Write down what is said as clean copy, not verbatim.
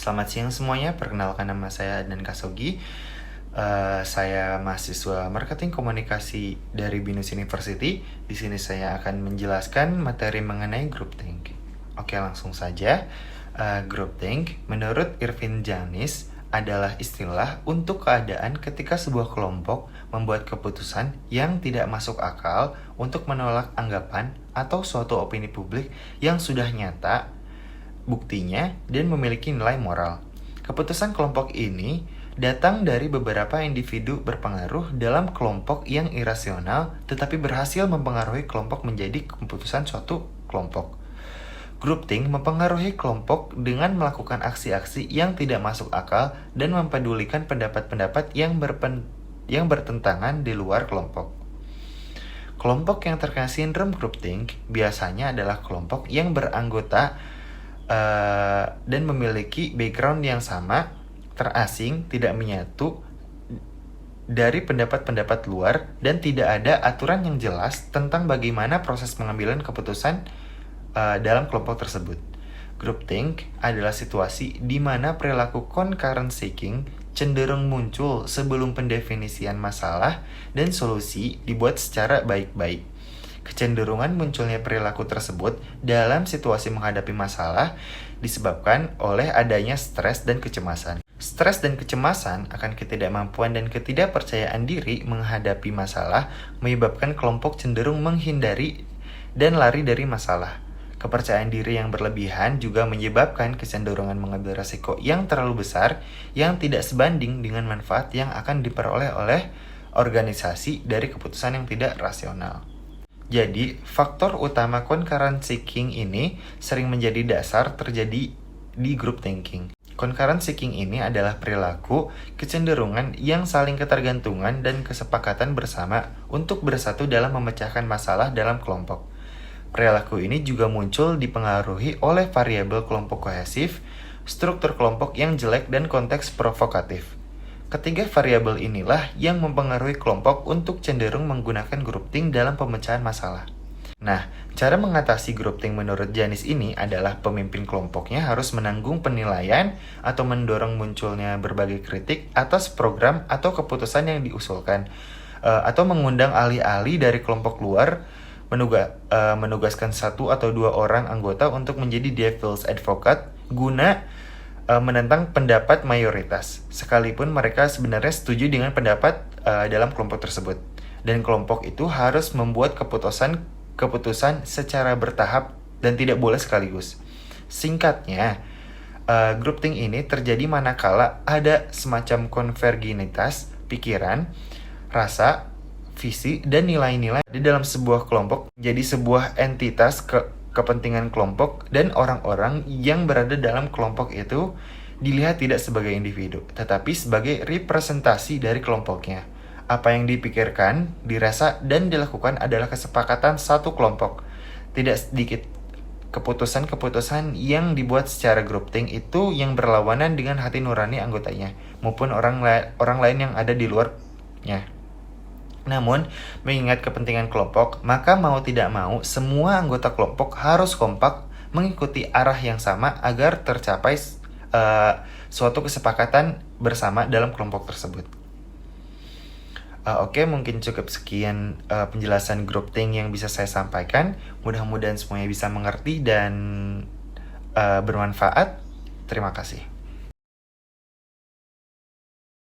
Selamat siang semuanya, perkenalkan nama saya Adnan Kasogi. Saya mahasiswa Marketing Komunikasi dari BINUS University. Di sini saya akan menjelaskan materi mengenai group think. Oke, langsung saja. Group think menurut Irvin Janis adalah istilah untuk keadaan ketika sebuah kelompok membuat keputusan yang tidak masuk akal untuk menolak anggapan atau suatu opini publik yang sudah nyata buktinya dan memiliki nilai moral. Keputusan kelompok ini datang dari beberapa individu berpengaruh dalam kelompok yang irasional tetapi berhasil mempengaruhi kelompok menjadi keputusan suatu kelompok. Group think mempengaruhi kelompok dengan melakukan aksi-aksi yang tidak masuk akal dan mempedulikan pendapat-pendapat yang bertentangan di luar kelompok. Kelompok yang terkena sindrom group think biasanya adalah kelompok yang beranggota dan memiliki background yang sama, terasing, tidak menyatu dari pendapat-pendapat luar, dan tidak ada aturan yang jelas tentang bagaimana proses pengambilan keputusan dalam kelompok tersebut. Group think adalah situasi di mana perilaku concurrent seeking cenderung muncul sebelum pendefinisian masalah dan solusi dibuat secara baik-baik. Kecenderungan munculnya perilaku tersebut dalam situasi menghadapi masalah disebabkan oleh adanya stres dan kecemasan. Stres dan kecemasan akan ketidakmampuan dan ketidakpercayaan diri menghadapi masalah menyebabkan kelompok cenderung menghindari dan lari dari masalah. Kepercayaan diri yang berlebihan juga menyebabkan kecenderungan mengambil resiko yang terlalu besar yang tidak sebanding dengan manfaat yang akan diperoleh oleh organisasi dari keputusan yang tidak rasional. Jadi, faktor utama concurrent seeking ini sering menjadi dasar terjadi di group thinking. Concurrent seeking ini adalah perilaku, kecenderungan yang saling ketergantungan dan kesepakatan bersama untuk bersatu dalam memecahkan masalah dalam kelompok. Perilaku ini juga muncul dipengaruhi oleh variabel kelompok kohesif, struktur kelompok yang jelek, dan konteks provokatif. Ketiga variabel inilah yang mempengaruhi kelompok untuk cenderung menggunakan group think dalam pemecahan masalah. Nah, cara mengatasi group think menurut Janis ini adalah pemimpin kelompoknya harus menanggung penilaian atau mendorong munculnya berbagai kritik atas program atau keputusan yang diusulkan, atau mengundang ahli-ahli dari kelompok luar, menugaskan 1 atau 2 orang anggota untuk menjadi devil's advocate guna menentang pendapat mayoritas, sekalipun mereka sebenarnya setuju dengan pendapat dalam kelompok tersebut. Dan kelompok itu harus membuat keputusan secara bertahap dan tidak boleh sekaligus. Singkatnya, group think ini terjadi manakala ada semacam konvergenitas pikiran, rasa, visi, dan nilai-nilai di dalam sebuah kelompok menjadi sebuah entitas kepentingan kelompok, dan orang-orang yang berada dalam kelompok itu dilihat tidak sebagai individu, tetapi sebagai representasi dari kelompoknya. Apa yang dipikirkan, dirasa, dan dilakukan adalah kesepakatan satu kelompok. Tidak sedikit keputusan-keputusan yang dibuat secara group think itu yang berlawanan dengan hati nurani anggotanya, maupun orang lain yang ada di luarnya. Namun, mengingat kepentingan kelompok, maka mau tidak mau, semua anggota kelompok harus kompak mengikuti arah yang sama agar tercapai suatu kesepakatan bersama dalam kelompok tersebut. Oke, mungkin cukup sekian penjelasan group think yang bisa saya sampaikan. Mudah-mudahan semuanya bisa mengerti dan bermanfaat. Terima kasih.